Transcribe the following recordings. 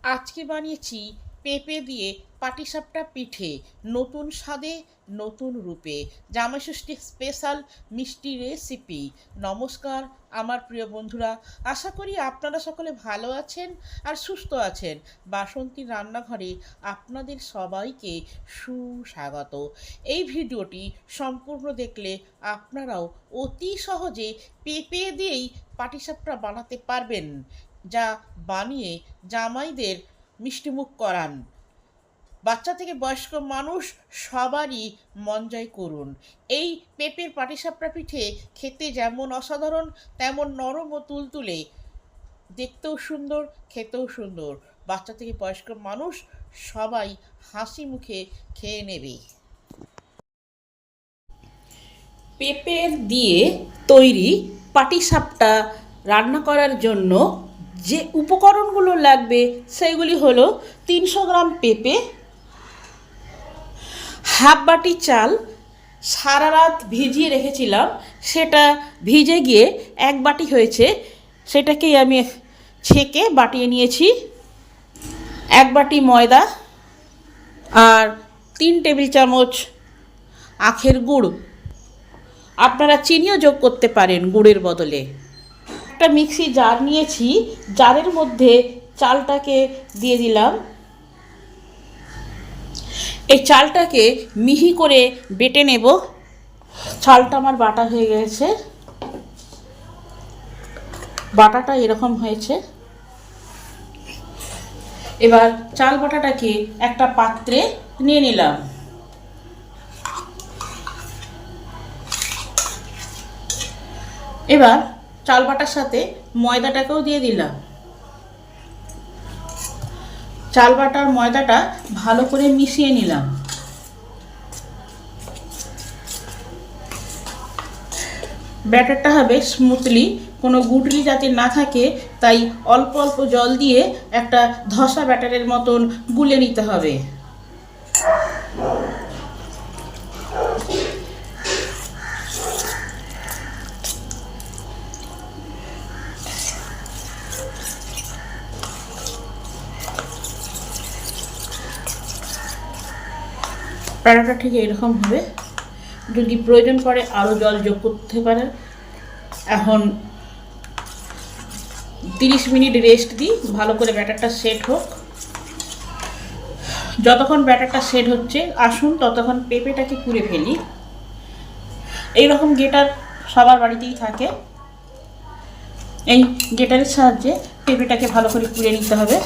আজকে বানিয়েছি পেঁপে দিয়ে পাটিসাপটা পিঠে, নতুন স্বাদে নতুন রূপে, জামাইষষ্ঠী স্পেশাল মিষ্টি রেসিপি। নমস্কার আমার প্রিয় বন্ধুরা, আশা করি আপনারা সকলে ভালো আছেন আর সুস্থ আছেন। বাসন্তী রান্নাঘরে আপনাদের সবাইকে সুস্বাগত। এই ভিডিওটি সম্পূর্ণ দেখলে আপনারাও অতি সহজে পেঁপে দিয়েই পাটিসাপটা বানাতে পারবেন, যা বানিয়ে জামাইদের মিষ্টিমুখ করান। বাচ্চা থেকে বয়স্ক মানুষ সবারই মন জয় করুন। এই পেঁপের পাটিসাপটা পিঠে খেতে যেমন অসাধারণ, তেমন নরম ও তুলতুলে, দেখতেও সুন্দর, খেতেও সুন্দর। বাচ্চা থেকে বয়স্ক মানুষ সবাই হাসি মুখে খেয়ে নেবে। পেঁপের দিয়ে তৈরি পাটিসাপটা রান্না করার জন্য যে উপকরণগুলো লাগবে সেগুলি হলো 300 গ্রাম পেঁপে, হাফ বাটি চাল সারা রাত ভিজিয়ে রেখেছিলাম, সেটা ভিজে গিয়ে 1 বাটি হয়েছে, সেটাকেই আমি ছেঁকে বাটিয়ে নিয়েছি। 1 বাটি ময়দা আর 3 টেবিল চামচ আখের গুড়, আপনারা চিনিও যোগ করতে পারেন গুড়ের বদলে। একটা মিক্সি জার নিয়েছি, জারের মধ্যে চালটাকে দিয়ে দিলাম। এই চালটাকে মিহি করে বেটে নেব। চালটা আমার বাটা হয়ে গেছে, বাটাটা এরকম হয়েছে। এবার চাল বাটাটাকে একটা পাত্রে নিয়ে নিলাম। এবার চাল বাটার সাথে ময়দাটাকেও দিয়ে দিলাম। চাল বাটার ময়দাটা ভালো করে মিশিয়ে নিলাম। ব্যাটারটা হবে স্মুথলি, কোনো গুটলি যাতে না থাকে, তাই অল্প অল্প জল দিয়ে একটা ধসা ব্যাটারের মতন গুলে নিতে হবে। ব্যাটারটা ঠিক এরকম হবে। যদি প্রয়োজন পড়ে আরও জল যোগ করতে পারেন। এখন 30 মিনিট রেস্ট দিই, ভালো করে ব্যাটারটা সেট হোক। যতক্ষণ ব্যাটারটা সেট হচ্ছে আসুন ততক্ষণ পেঁপেটাকে কুড়ে ফেলি। এইরকম গেটার সবার বাড়িতেই থাকে, এই গেটারের সাহায্যে পেঁপেটাকে ভালো করে কুড়ে নিতে হবে।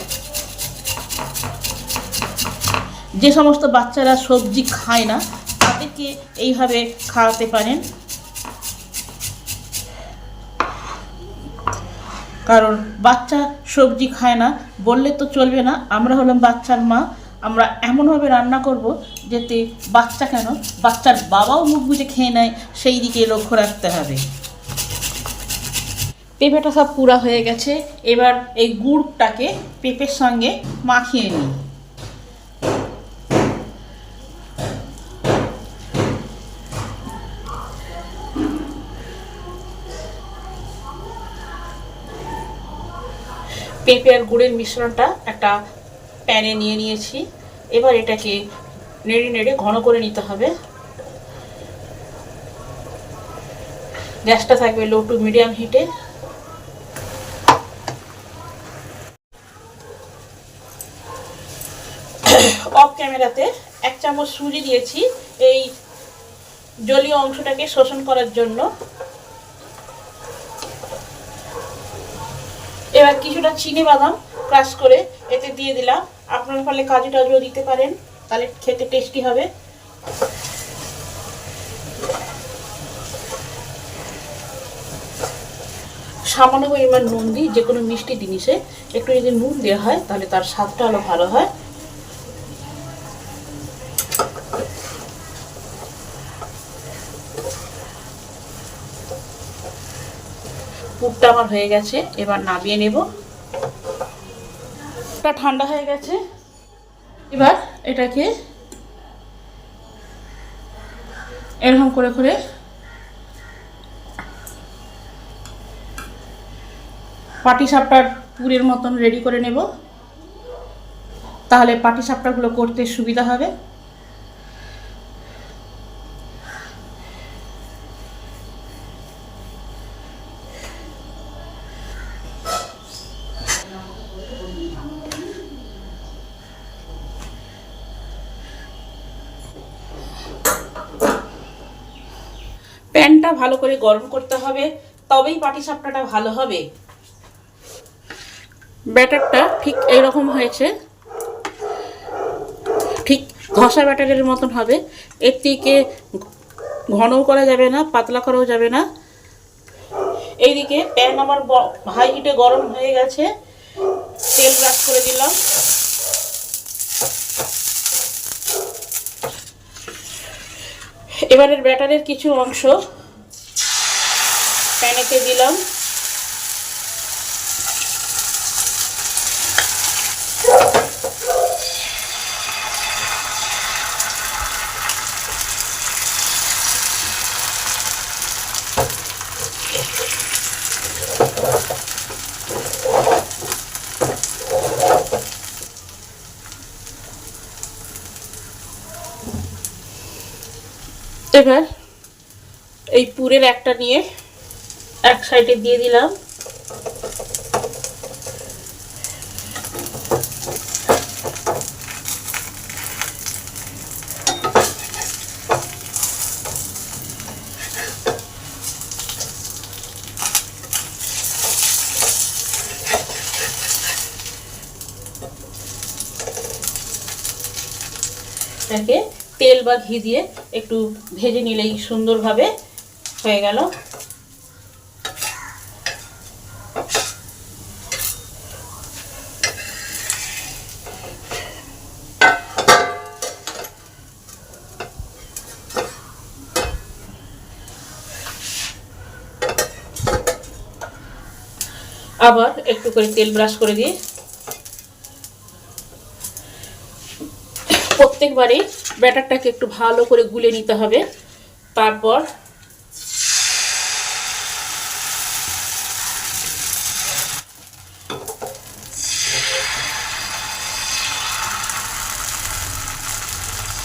যে সমস্ত বাচ্চারা সবজি খায় না তাদেরকে এইভাবে খাওয়াতে পারেন, কারণ বাচ্চা সবজি খায় না বললে তো চলবে না। আমরা হলাম বাচ্চার মা, আমরা এমনভাবে রান্না করব যাতে বাচ্চা কেন, বাচ্চার বাবাও মুখ বুজে খেয়ে নেয়, সেই দিকে লক্ষ্য রাখতে হবে। পেঁপেটা সব পুরা হয়ে গেছে। এবার এই গুড়টাকে পেঁপের সঙ্গে মাখিয়ে নিই। পেঁপে আর গুড়ের মিশ্রণটা একটা প্যানে নিয়ে নিয়েছি। এবার এটাকে নেড়ে নেড়ে ঘন করে নিতে হবে। গ্যাসটা থাকবে লো টু মিডিয়াম হিটে। অফ ক্যামেরাতে 1 চামচ সুজি দিয়েছি এই জলীয় অংশটাকে শোষণ করার জন্য। এবার কিছুটা চিনি বাদাম ক্রাশ করে এতে দিয়ে দিলাম। আপনারা ফলে কাজু টাজুও দিতে পারেন, তাহলে খেতে টেস্টি হবে। সামান্য পরিমাণ নুন দিই, যে কোনো মিষ্টি জিনিসে একটু যদি নুন দেওয়া হয় তাহলে তার স্বাদটা আরো ভালো হয়। পুরটা আমার হয়ে গেছে, এবার নামিয়ে নেব। পুরটা ঠান্ডা হয়ে গেছে। এবার এটাকে এরকম করে করে পাটিসাপটার পুরের মতন রেডি করে নেব। তাহলে পাটিসাপটাগুলো করতে সুবিধা হবে। প্যানটা ভালো করে গরম করতে হবে, তবেই পাটিসাপটাটা ভালো হবে। ব্যাটারটা ঠিক এইরকম হয়েছে, ঠিক ঘষা ব্যাটারের মতন হবে। এর থেকে ঘনও করা যাবে না, পাতলা করাও যাবে না। এইদিকে প্যান আমার হাই হিটে গরম হয়ে গেছে, তেল ব্রাশ করে দিলাম। এবারের ব্যাটারের কিছু অংশ প্যানেতে দিলাম। এবার এই পুরের একটা নিয়ে এক সাইডে দিয়ে দিলাম। এটাকে তেল বা ঘি দিয়ে একটু ভেজে নিলেই সুন্দরভাবে হয়ে গেল। আবার একটু করে তেল ব্রাশ করে দিয়ে প্রত্যেকবারই ব্যাটারটাকে একটু ভালো করে গুলে নিতে হবে। তারপর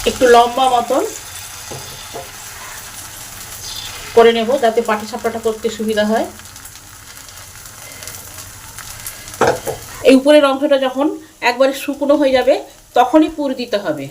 একটু লম্বা মতন করে নেব, যাতে পাটিসাপটাটা করতে সুবিধা হয়। এই উপরের অংশটা যখন একবারে শুকনো হয়ে যাবে তখনই পুর দিতে হবে।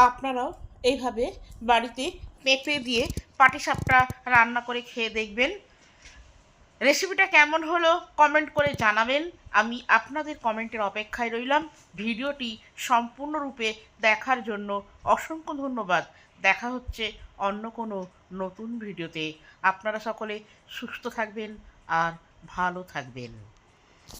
আপনারাও এইভাবে বাড়িতে পেঁপে দিয়ে পাটিসাপটা রান্না করে খেয়ে দেখবেন। রেসিপিটা কেমন হলো কমেন্ট করে জানাবেন। আমি আপনাদের কমেন্টের অপেক্ষায় রইলাম। ভিডিওটি সম্পূর্ণরূপে দেখার জন্য অসংখ্য ধন্যবাদ। দেখা হচ্ছে অন্য কোনো নতুন ভিডিওতে। আপনারা সকলে সুস্থ থাকবেন আর ভালো থাকবেন।